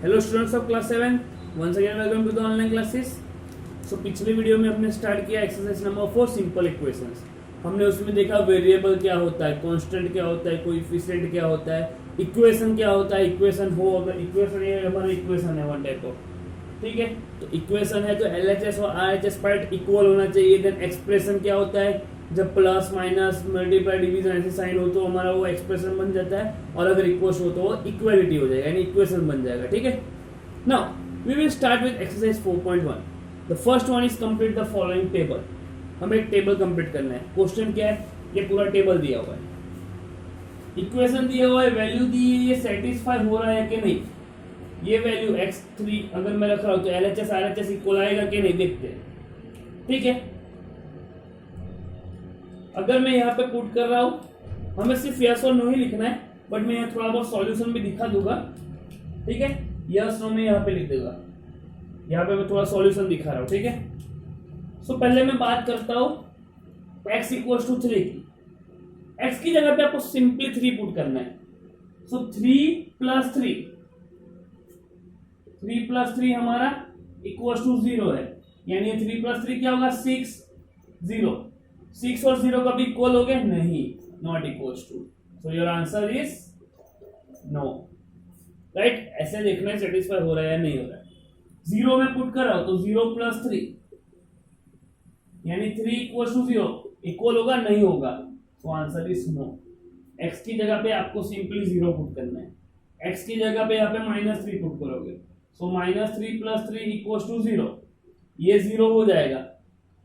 Hello students of class 7, once again welcome to the online classes. So पिछले video में हमने start किया exercise number 4 simple equations. हमने उसमें देखा वेरिएबल क्या होता है, कांस्टेंट क्या होता है, कोएफिशिएंट क्या होता है, इक्वेशन क्या होता है, इक्वेशन हो अगर इक्वेशन ये हमारा इक्वेशन है वन टाइप ऑफ, ठीक है। तो इक्वेशन है तो एलएचएस और आरएचएस पार्ट इक्वल होना चाहिए। देन एक्सप्रेशन क्या होता है, जब प्लस माइनस मल्टीप्लाई डिवीजन ऐसे साइन हो तो हमारा वो एक्सप्रेशन बन जाता है, और अगर इक्वल हो तो वो इक्वालिटी हो जाएगा यानी इक्वेशन बन जाएगा, ठीक है। Now we will start with exercise 4.1। The first one is complete the following table. हमें एक टेबल कंप्लीट करना है। क्वेश्चन क्या है, ये पूरा टेबल दिया हुआ है, इक्वेशन दिया हुआ है, वैल्यू दी है, ये सेटिस्फाई हो रहा है कि नहीं। ये वैल्यू x3 अगर मैं रख रहा हूं तो एलएचएस आरएचएस इक्वल आएगा कि नहीं, देखते हैं, ठीक है। अगर मैं यहाँ पे पुट कर रहा हूं, हमें सिर्फ यस और नो ही लिखना है, बट मैं यहाँ थोड़ा बहुत सॉल्यूशन भी दिखा दूंगा, ठीक है। यस नो में यहाँ पे लिख दूंगा, यहाँ पे मैं थोड़ा सॉल्यूशन दिखा रहा हूँ, ठीक है। सो पहले मैं बात करता हूँ x इक्वल टू 3 की। x की जगह पे आपको सिंपली 3 पुट करना है। सो 3 प्लस 3 हमारा इक्वल टू 0 है, यानी 3 प्लस 3 क्या होगा 6, 0। 6 और 0 कभी इक्वल हो गए नहीं, not equal to. So your answer is no, right. ऐसे देखना है सेटिस्फाई हो रहा है या नहीं हो रहा है। 0 में पुट कर रहा हूं तो 0 प्लस 3 यानी 3 इक्वल टू 0 इक्वल होगा नहीं होगा, तो आंसर इज नो। x की जगह पे आपको सिंपली 0 पुट करना है। x की जगह पे यहाँ पे -3 पुट करोगे, सो -3 प्लस 3 इक्वल टू 0, ये 0 हो जाएगा,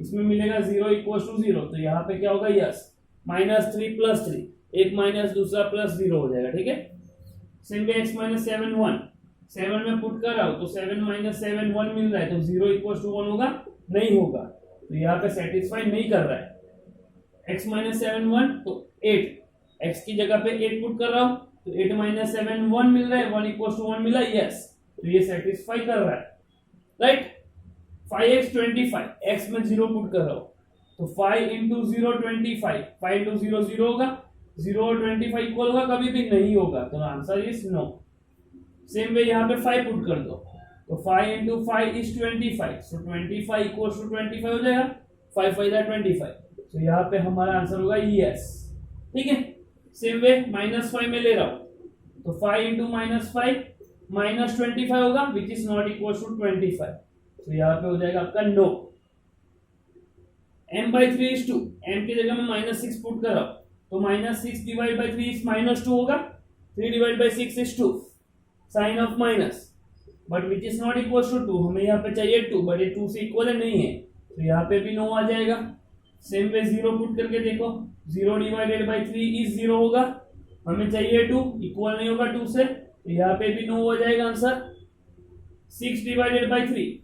इसमें मिलेगा 0 इक्वल टू 0, तो यहाँ पे क्या होगा यस, -3 प्लस 3, एक माइनस दूसरा प्लस 0 हो जाएगा, ठीक है। सिंपल x माइनस 7 1, 7 में पुट कर रहा हूं तो 7 माइनस 7 1 मिल रहा है, तो 0 इक्वल टू 1 होगा नहीं होगा, तो यहाँ पे सेटिस्फाई नहीं कर रहा है। x माइनस 7 1 तो 8, x की जगह पे 8 पुट कर रहा हूं तो 8 माइनस 7 1 मिल रहा है, 1 इक्वल टू 1 मिला, यस, तो ये सेटिस्फाई कर रहा है, राइट। 5x 25, x में 0 पुट कर रहा हूं तो 5 इंटू 0 25, 5 इंटू 0 0 होगा, 0 और 25 इक्वल होगा कभी भी नहीं होगा, तो answer is no. Same way यहाँ पे 5 पुट कर दो तो 5 into 5 is 25, so 25 equal to 25 हो जाएगा, 5 5 25, तो यहाँ पे हमारा आंसर होगा यस, ठीक है। सेम वे -5 में ले रहा हूं तो 5 इंटू -5 -25 होगा, which is not equal to 25, तो यहाँ पे हो जाएगा आपका नो। m/3 इज 2, m की जगह में -6 पुट कर रहा हूं तो -6 डिवाइड बाय 3 इज -2 होगा, 3 divide by 6 is 2, sign of minus, but which is not equal to 2, हमें यहाँ पे चाहिए 2, बट ये 2 से इक्वल नहीं है, तो यहाँ पे भी नो आ जाएगा। सेम वे 0 पुट करके देखो, 0 डिवाइडेड बाय 3 इज 0 होगा, हमें चाहिए 2, इक्वल नहीं होगा 2 से, तो यहाँ पे भी नो हो जाएगा answer. 6 divided by 3,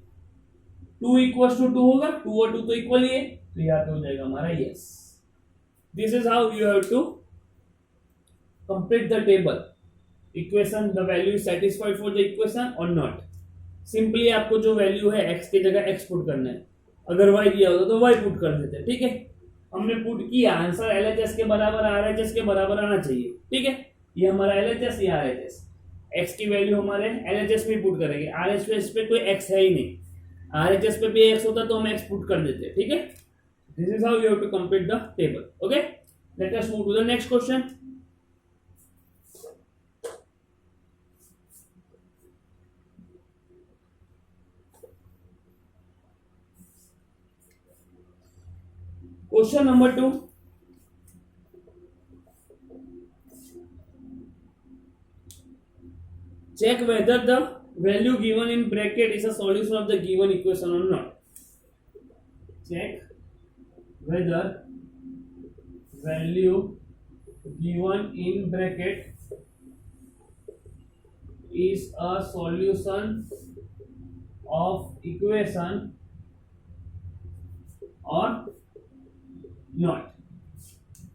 2 equal to 2 होगा, 2 और 2 तो इक्वल ही है, तो यहाँ पे हो जाएगा हमारा yes. This is how you have to complete the table equation, the value is satisfied for the equation और नॉट। सिंपली आपको जो वैल्यू है x की जगह x पुट करना है, अगर y दिया होगा तो y पुट कर देते हैं, ठीक है। हमने पुट किया, आंसर एलएचएस के बराबर आरएचएस के बराबर आना चाहिए, ठीक है। ये हमारा एलएचएस, ये आरएचएस, x की वैल्यू हमारे एलएचएस में पुट करेंगे, आरएचएस पे कोई x है ही नहीं, आरएचएस पे भी x होता तो हम x पुट कर देते, ठीक है। This is how you have to complete the table, okay. Let us move to the next question. Question number 2. Check whether the value given in bracket is a solution of the given equation or not. Check whether value given in bracket is a solution of equation or not.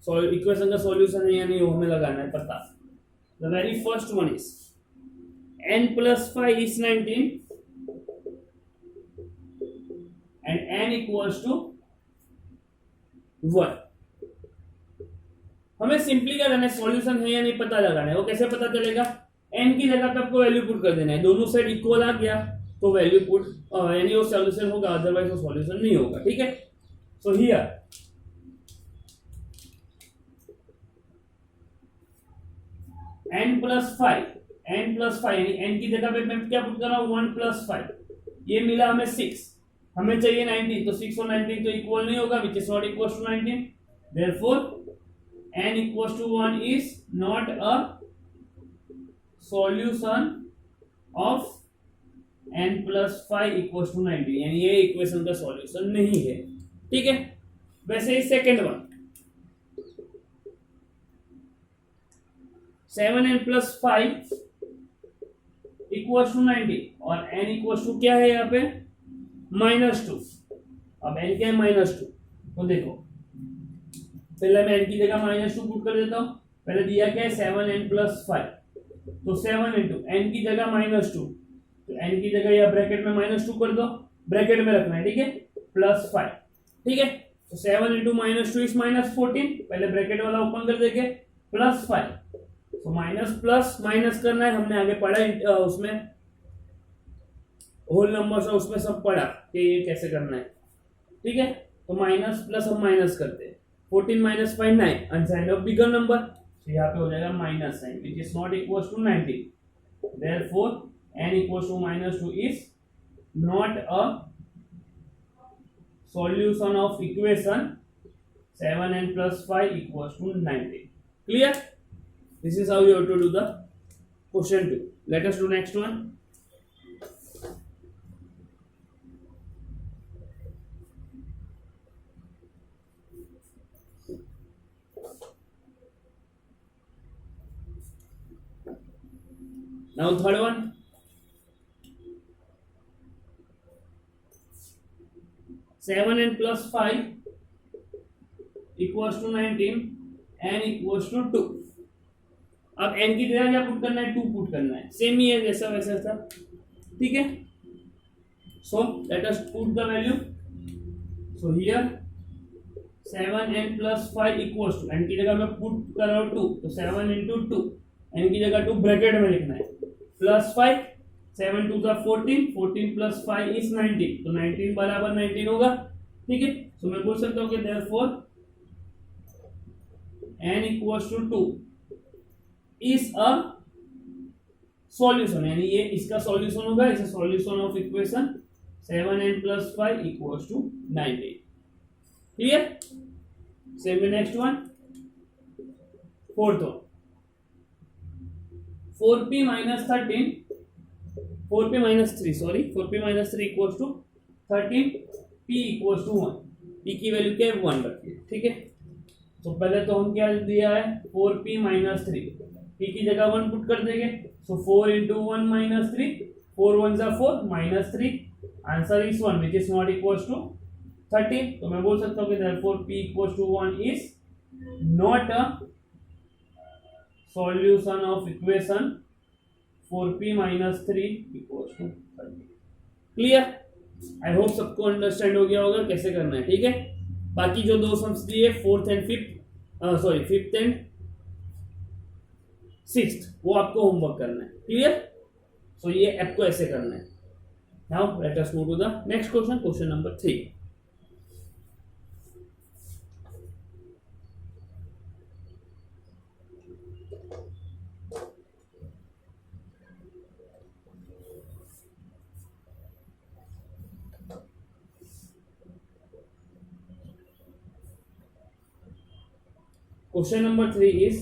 So equation का solution है या नहीं वो हमें लगाना है पता। The very first one is n plus 5 is 19 and n equals to 1। हमें सिंपली क्या करना है, सॉल्यूशन है या नहीं पता लगाना है। वो कैसे पता चलेगा, n की जगह पे आपको वैल्यू पुट कर देना है, दोनों साइड इक्वल आ गया तो वैल्यू पुट यानी वो सॉल्यूशन होगा, अदरवाइज वो सॉल्यूशन नहीं होगा, ठीक है। सो हियर n प्लस 5 यानी n की जगह पे मैं क्या पुट कर रहा हूं 1 प्लस 5, ये मिला हमें 6, हमें चाहिए 19, तो 6 और 19 तो इक्वल नहीं होगा, which is not equal to 19, therefore n equal to 1 is not a solution of n plus 5 equal to 19, यानी ये इक्वेशन का सॉल्यूशन नहीं है, ठीक है। वैसे ही second one 7n plus 5 equal to 90 और n इक्वल टू क्या है यहाँ पे -2, अब n क्या है -2, तो देखो पहले मैं n की जगह -2 पुट कर देता हूँ, पहले दिया क्या है 7n प्लस 5, तो 7 इंटू n की जगह -2, तो n की जगह या ब्रैकेट में -2 कर दो, ब्रैकेट में रखना है, ठीक है, प्लस 5, ठीक है। तो 7 इंटू -2 इज -14, पहले ब्रैकेट वाला ओपन कर देंगे, प्लस 5, तो माइनस प्लस माइनस करना है, हमने आगे पढ़ा उसमें होल नंबर्स और उसमें सब पढ़ा कि ये कैसे करना है, ठीक है। तो माइनस प्लस हम माइनस करते हैं, 14 minus 5 9, unsigned of bigger number, तो यहाँ पे हो जाएगा minus sign which is not equal to 19, therefore n equal to -2 is not a solution of equation 7n plus 5 equals to 90. Clear? This is how you have to do the question 2. Let us do next one. Now third one. Seven n plus 5 equals to 19, n equals to 2. अब n की जगह क्या put करना है, 2 put करना है, same ही है जैसा वैसा था, ठीक है। So let us put the value, so here 7n plus 5 equals to, n की जगह मैं पुट कर रहा हूँ 2, तो 7 into 2, n की जगह 2 ब्रैकेट में लिखना है, प्लस 5, 7 2 का 14, 14 plus 5 is 19, तो 19 बराबर 19 होगा, ठीक है। तो मैं बोल सकता हूँ कि therefore n equals to 2 is a solution, यानी ये इसका सॉल्यूशन होगा, इस solution of equation 7n plus 5 equals to 90. Clear? Same next one, fourth one, 4p minus 13, 4p minus 3 sorry 4p minus 3 equals to 13, p equals to 1, p की value क्या है 1 रखिए, ठीक है। तो पहले तो हम क्या दिया है 4p minus 3, p की जगह 1 पुट कर देंगे, सो 4 into 1 minus 3, 4 1 जा 4 minus 3, answer is 1 which is not equals to 13, तो मैं बोल सकता हूँ कि therefore p equals to 1 is not a solution of equation 4p minus 3 equals to 30. Clear? I hope सबको अंडरस्टैंड हो गया होगा कैसे करना है, ठीक है। बाकी जो दो सम्स दिए fourth and fifth and sixth, वो आपको होमवर्क करना है, क्लियर। सो ये आपको ऐसे करना है। Now let us move to the next question, question number 3. Question number 3 is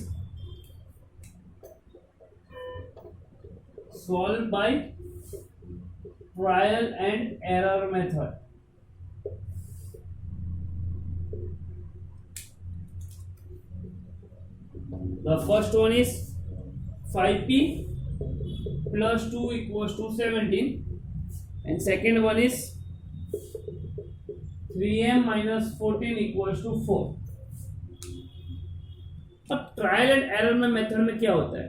solved by trial and error method. The first one is 5p plus 2 equals to 17, and second one is 3m minus 14 equals to 4. अब trial and error में method में क्या होता है,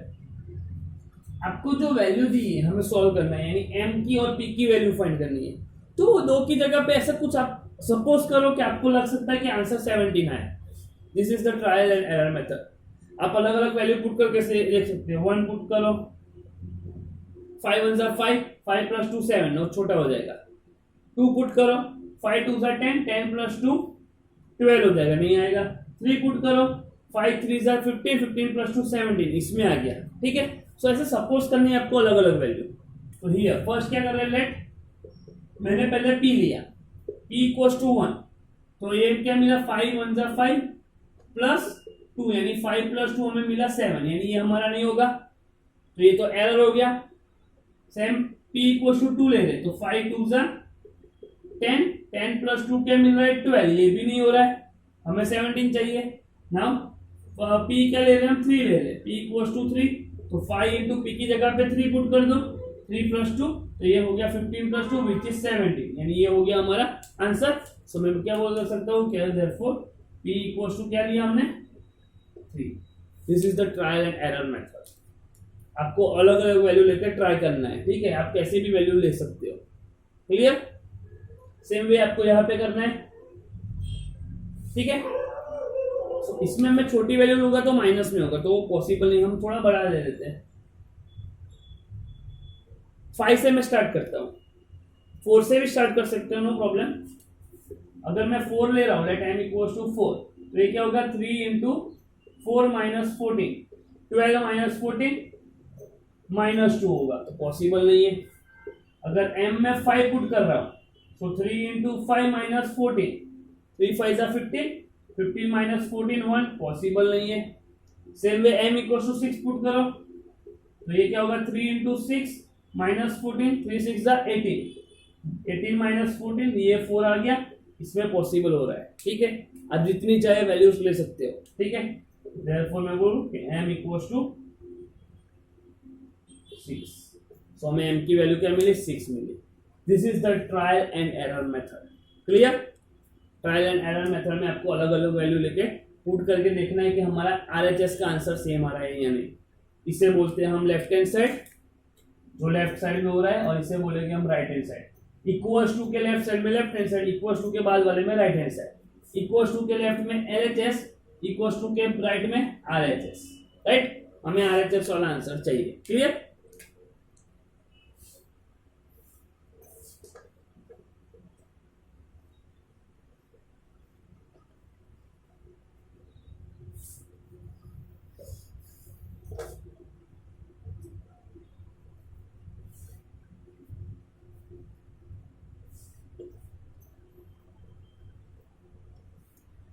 आपको जो value दी है हमें सॉल्व करना है, यानी m की और p की वैल्यू फाइंड करनी है। तो वो दो की जगह पे ऐसा कुछ आप सपोज करो कि आपको लग सकता है कि आंसर 17 है, this is the trial and error method. आप अलग अलग वैल्यू पुट करके देख सकते हो, 1 पुट करो, 5 1 5, 5 प्लस 2 7, नो छोटा हो जाएगा। 2 पुट करो, 5 2 10, 10 प्लस 2 12 हो जाएगा, नहीं आएगा। 3 पुट करो, 5 3 15, 15 प्लस 2 17, इसमें आ गया, ठीक है। सो ऐसे सपोज करनी है आपको अलग अलग वैल्यू। तो हियर फर्स्ट क्या कर रहे हैं, लेट, मैंने पहले p लिया, p इक्वल्स टू 1, तो ये क्या मिला, 5 1 5 प्लस 2, यानी 5 प्लस 2 हमें मिला 7, यानी ये हमारा नहीं होगा, तो ये तो एरर हो गया। सेम p इक्वल्स टू 2 ले रहे, तो 5 2 10, 10 प्लस 2 क्या मिल रहा है, 12, ये भी नहीं हो रहा है, हमें 17 चाहिए। नाउ p क्या ले रहे हैं हम, 3 ले रहे हैं, p इक्वल्स टू 3, तो 5 इंटू p की जगह पे 3 पुट कर दो, 3 प्लस 2, तो ये हो गया 15 प्लस 2 विच इज 17, यानी ये हो गया हमारा आंसर। सो मैं क्या बोल सकता हूँ, क्या देयरफॉर p इक्वल्स टू क्या लिया हमने, 3। This is the trial and error method. आपको अलग अलग वैल्यू लेकर ट्राई करना है, ठीक है, आप कैसे भी वैल्यू ले सकते हो, क्लियर। सेम वे आपको यहाँ पे करना है, ठीक है। so, इसमें मैं छोटी वैल्यू लूंगा तो माइनस में होगा, तो वो पॉसिबल नहीं, हम थोड़ा बड़ा ले लेते हैं। 5 से मैं स्टार्ट करता हूँ, 4 से भी स्टार्ट कर सकते हो, नो प्रॉब्लम। अगर मैं 4 ले रहा हूँ, लेट m इक्वल्स टू 4, तो ये क्या होगा, 3 इंटू 4 माइनस 14, 12 माइनस 14 माइनस 2 होगा, तो पॉसिबल नहीं है। अगर m में 5 पुट कर रहा हूँ, तो 3 इंटू 5 माइनस 14, 3 5 15, 15 माइनस 14 1, पॉसिबल नहीं है। Same way m equals to 6 put करो, तो ये क्या होगा, 3 इंटू 6 माइनस 14, 3 6 18, 18 माइनस 14, ये 4 आ गया, इसमें पॉसिबल हो रहा है, ठीक है। आप जितनी चाहे वैल्यूज ले सकते हो, ठीक है। देयरफॉर मैं बोलूं कि m इक्वल्स टू 6, सो हमें m की वैल्यू क्या मिली, 6 मिली। This is the trial and error method, clear. Trial and error method में आपको अलग अलग वैल्यू लेके पुट करके देखना है कि हमारा RHS का आंसर सेम आ रहा है या नहीं। इसे बोलते हैं हम लेफ्ट हैंड साइड, जो लेफ्ट साइड में हो रहा है, और इसे बोलेंगे हम right hand side. Equals to के लेफ्ट साइड में left hand side, equals to के बाद वाले में right hand side, equals to के लेफ्ट में LHS, इक्वल्स टू के राइट में RHS, राइट। हमें RHS वाला आंसर चाहिए, clear.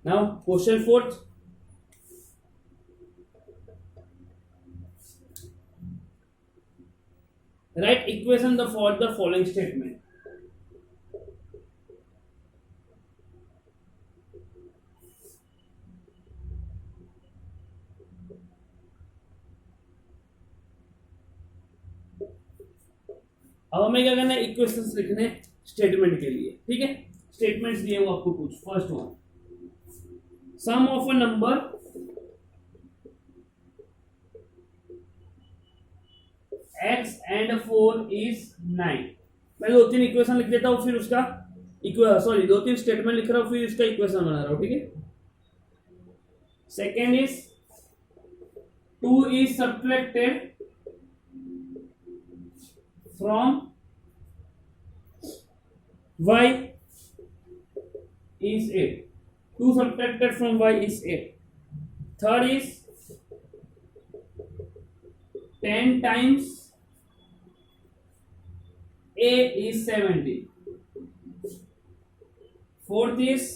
Now question 4th, write equation for the following statement. अब हमें क्या करना है, इक्वेशंस लिखने स्टेटमेंट के लिए, ठीक है। स्टेटमेंट्स दिए वो आपको कुछ, first one, some of a number x and 4 is 9। मैं 2-3 इक्वेशन लिख देता हूं, फिर उसका सॉरी 2-3 स्टेटमेंट लिख रहा हूं, फिर इसका इक्वेशन बना रहा हूं, ठीक है। Second is 2 is subtracted from y is 8. 2 subtracted from y is 8. Third is 10 times a is 70. Fourth is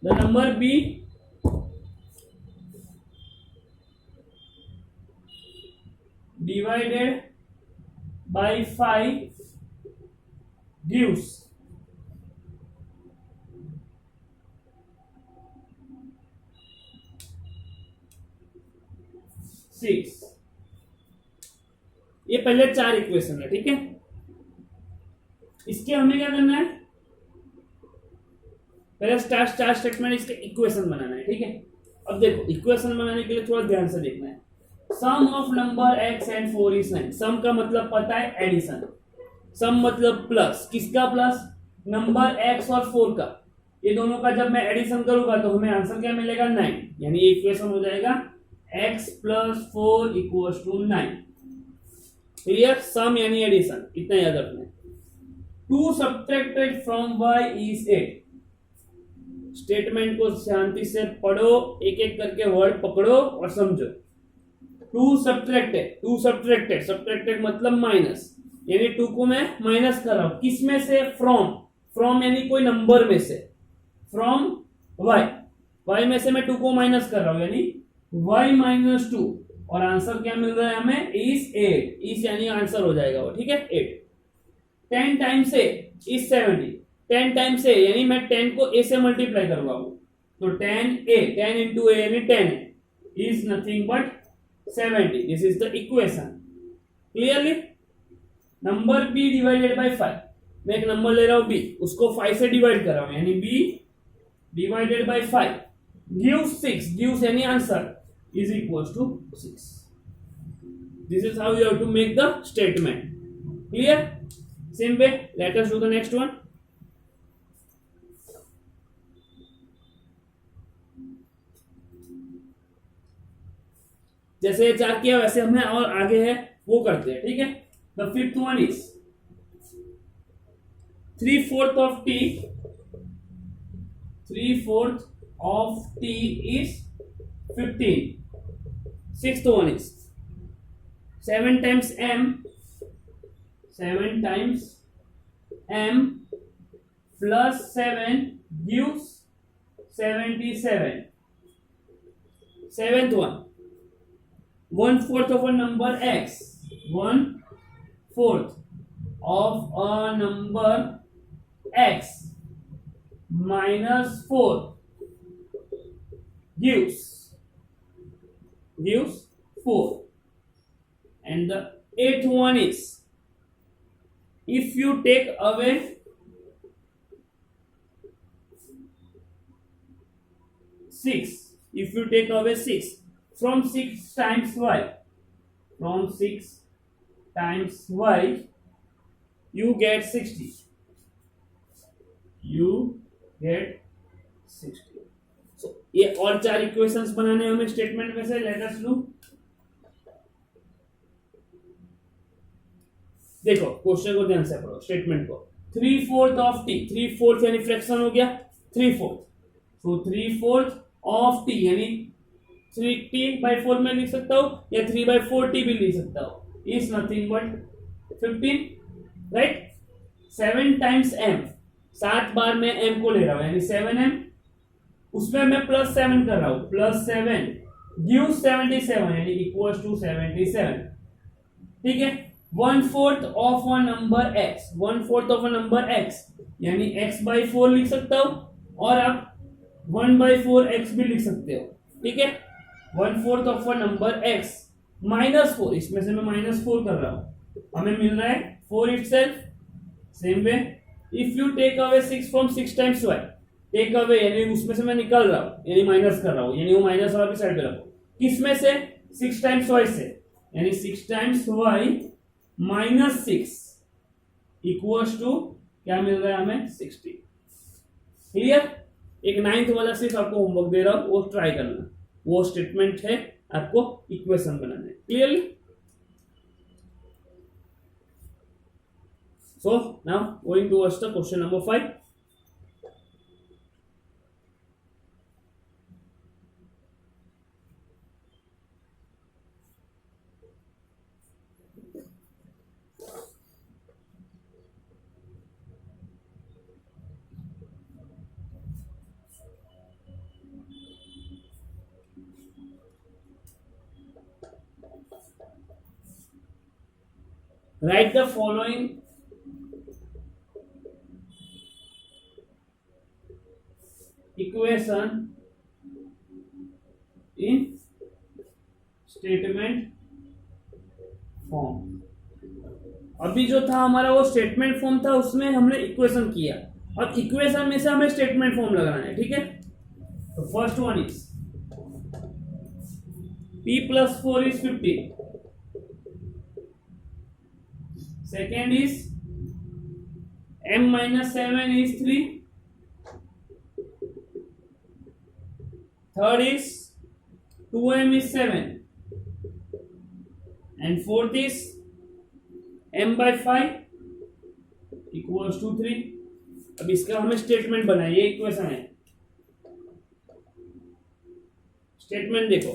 the number b divided by 5 gives 6। ये पहले 4 इक्वेशन है, ठीक है। इसके हमें क्या करना है, पहले स्टार स्टेटमेंट, इसके इक्वेशन बनाना है, ठीक है। अब देखो इक्वेशन बनाने के लिए थोड़ा ध्यान से देखना है। Sum of number x and 4 is 9। Sum का मतलब पता है एडिशन, सम मतलब प्लस, किसका प्लस, नंबर x और 4 का। ये दोनों का जब मैं एडिशन करूंगा तो हमें आंसर क्या मिलेगा 9, यानी इक्वेशन हो जाएगा x + 4 = 9। क्लियर? सम यानी एडिशन, इतना याद रखना है। 2 subtracted from y is 8। Statement को शांति से पढ़ो, एक एक करके वर्ड पकड़ो और समझो। 2 सब्ट्रैक्टेड मतलब माइनस, यानी 2 को मैं माइनस कर रहा हूं, किस में से? फ्रॉम यानी कोई नंबर में से, फ्रॉम y में से मैं 2 को माइनस कर रहा हूं, यानी y - 2, और आंसर क्या मिल रहा है हमें? is 8। इस यानी आंसर हो जाएगा वो, ठीक है, 8। 10 times a is 70। 10 times a यानी मैं 10 को a से मल्टीप्लाई करवाऊं, तो 10a, 10 into a यानी 10 is nothing but 70। This is the equation. Clearly? Number b divided by 5, मैं एक नंबर ले रहा हूं b, उसको 5 से डिवाइड कर रहा हूं, यानी b divided by 5 gives 6, gives यानी answer, is equals to 6। This is how you have to make the statement. Clear? Same way, let us do the next one. जैसे 4 किया वैसे हमें और आगे है वो करते हैं, ठीक है। The fifth one is 3/4 of t, 3/4 of t is 15। Sixth one is 7 times m, 7 times m plus 7 gives 77। Seventh one, 1/4 of a number x, 1/4 of a number x minus 4 gives 4। And the eighth one is, if you take away 6, if you take away 6 from 6 times y, from 6 times y you get 60, you get 60। So ये और 4 equations बनाने हमें statement में से, let us do. देखो question को ध्यान से पढ़ो, स्टेटमेंट को। 3/4 of t, 3/4 यानी फ्रैक्शन हो गया 3/4, तो 3/4 of t यानी 3t/4 में लिख सकता हूं या 3/4t भी लिख सकता हूं, is nothing but 15, right. 7 times m, 7 बार मैं m को ले रहा हूं, यानी 7m, उसमें मैं +7 कर रहा हूं, +7 gives 77 यानी इक्वल्स टू 77, ठीक है। 1/4 of a number x, 1/4 of a number x यानी x/4 लिख सकता हूं, और आप 1/4 x भी लिख सकते हो, ठीक है। 1/4 of a number x -4, इसमें से मैं -4 कर रहा हूं, हमें मिल रहा है 4 itself। Same way, if you take away 6 from 6 times y, take away यानी उसमें से मैं निकाल रहा हूं, यानी माइनस कर रहा हूं, यानी वो माइनस वाला भी साइड पे रखो, किसमें से? 6 times y से, यानी 6 times y -6 इक्वल्स टू क्या मिल रहा है हमें? 60। क्लियर? एक 9th वाला सिर्फ आपको होमवर्क दे रहा हूं, वो ट्राई करना, वो स्टेटमेंट है, आपको इक्वेशन बनाना है। Clearly? So now going towards the question number 5। Write the following equation in statement form। अभी जो था हमारा वो स्टेटमेंट फॉर्म था, उसमें हमने इक्वेशन किया, अब इक्वेशन में से हमें स्टेटमेंट फॉर्म लगाना है, ठीक है। तो first one is p + 4 is 15, second is m - 7 is 3, third is 2m is 7 and fourth is m by 5 equals to 3। अब इसका हमें स्टेटमेंट बनाइए, इक्वेशन है। स्टेटमेंट देखो,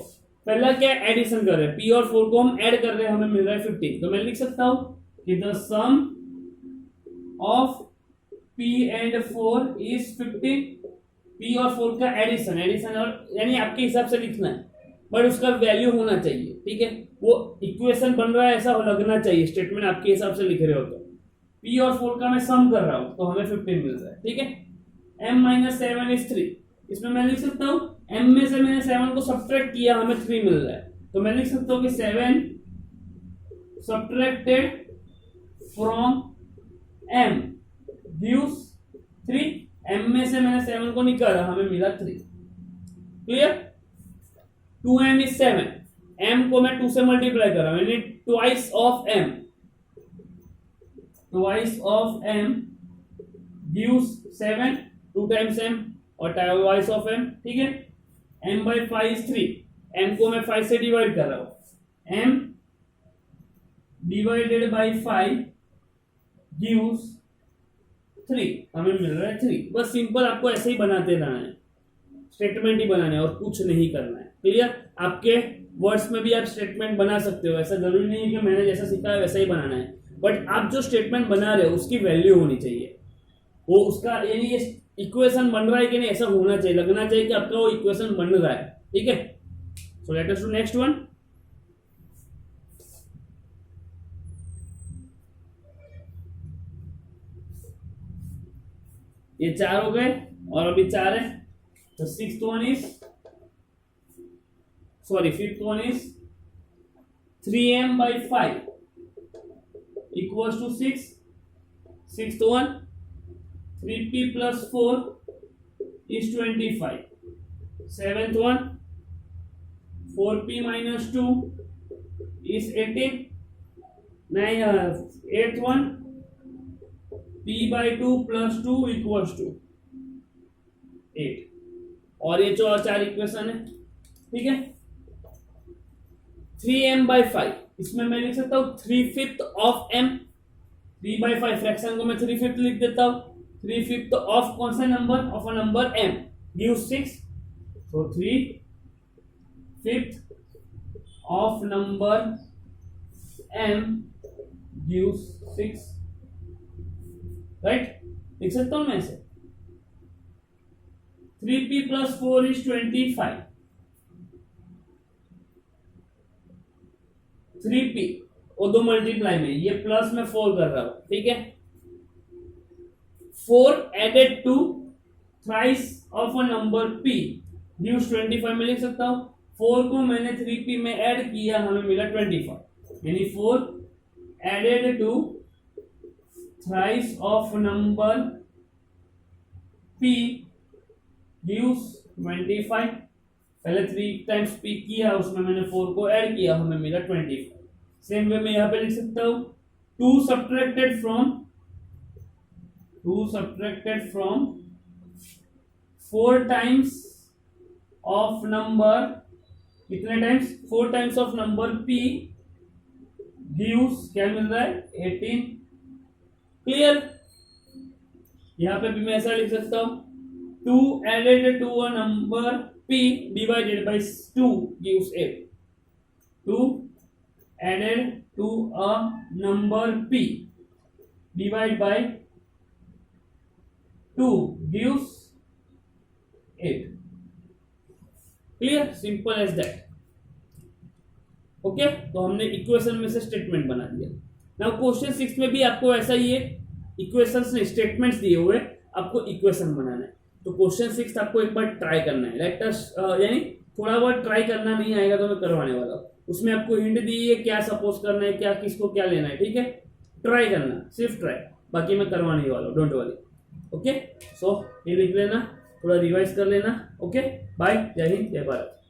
पहला क्या एडिशन कर रहे हैं, p और 4 को हम ऐड कर रहे हैं, हमें मिल रहा है 15। तो मैं लिख सकता हूं कि the sum of p and 4 is 15। p और 4 का एडिशन, और यानी आपके हिसाब से लिखना है, बट उसका वैल्यू होना चाहिए, ठीक है। वो इक्वेशन बन रहा है ऐसा लगना चाहिए, स्टेटमेंट आपके हिसाब से लिख रहे हो तो। p और 4 का मैं सम कर रहा हूं तो हमें 15 मिल रहा है, ठीक है। m - 7 is 3। इसमें मैं लिख सकता हूं m में से मैंने 7 को सब्ट्रैक्ट किया, हमें 3 मिल रहा है, तो मैं लिख सकता हूं कि 7 subtracted from m gives 3। m में से मैंने 7 को निकाला, हमें मिला 3। क्लियर। 2m is 7, m को मैं 2 से मल्टीप्लाई कर रहा हूं, यानी twice of m, twice of m gives 7, 2 times m और ट्वाइस ऑफ m, ठीक है। m by 5 is 3, m को मैं 5 से डिवाइड कर रहा हूं, m डिवाइडेड बाय 5 gives 3, हमें मिल रहा है 3। बस सिंपल आपको ऐसे ही बनाते रहना है, स्टेटमेंट ही बनाना है और कुछ नहीं करना है। क्लियर। आपके वर्ड्स में भी आप स्टेटमेंट बना सकते हो, ऐसा जरूरी नहीं है कि मैंने जैसा सीखा है वैसा ही बनाना है, बट आप जो स्टेटमेंट बना रहे हो उसकी वैल्यू होनी चाहिए, वो उसका यानी ये इक्वेशन बन रहा है कि नहीं ऐसा होना चाहिए, लगना चाहिए कि आपका वो इक्वेशन बन रहा है, ठीक है। So let us do next one. ये 4 हो गए और अभी 4 है, तो fifth one is 3m by 5 equals to 6। Sixth one, 3p plus 4 is 25। Seventh one, 4p minus 2 is 18। Eighth one, p by 2 plus 2 equals to 8। और ये जो 4 इक्वेशन है, ठीक है। 3m by 5, इसमें मैं लिख सकता हूं 3/5 ऑफ m। 3 by 5 फ्रैक्शन को मैं 3/5 लिख देता हूं। 3/5 ऑफ कौन सा number, of a number m gives 6। so 3/5 of number m gives 6, right. लिख सकता हूं मैं इसे। 3p plus 4 is 25। 3p और 2 मल्टीप्लाई में, ये प्लस में 4 कर रहा हूं, ठीक है। 4 added to thrice of a number p gives 25 में लिख सकता हूं। 4 को मैंने 3p में ऐड किया, हमें मिला 25, यानी 4 added to thrice of number p gives 25। पहले 3 times p किया, उसमें मैंने 4 को ऐड किया, हमें मिला 25। सेम वे में यहां पे लिख सकता हूं 2 subtracted from 4 times of number, कितने times, 4 times of number p gives क्या मिल रहा है 18। क्लियर। यहां पे भी मैं ऐसा लिख सकता हूं 2 added to a number p divided by 2 gives 8। 2 added to a number p divided by 2 gives 8। Clear, simple as that. Okay, तो हमने इक्वेशन में से स्टेटमेंट बना दिया। नाउ क्वेश्चन 6 में भी आपको ऐसा ही इक्वेशंस ने स्टेटमेंट्स दिए हुए, आपको इक्वेशन बनाना है। तो क्वेश्चन 6 आपको एक बार ट्राई करना है, लेट अस यानी थोड़ा बहुत ट्राई करना, नहीं आएगा तो मैं करवाने वाला हूँ। उसमें आपको हिंट दी है क्या सपोज करना है, क्या किसको क्या लेना है, ठीक है। ट्राई करना, सिर्फ ट्राई, बाकी मैं करवाने वाला हूँ, डोंट वरी। ओके, सो ये लिख लेना, थोड़ा रिवाइज कर लेना। ओके, बाय, जय हिंद, जय भारत।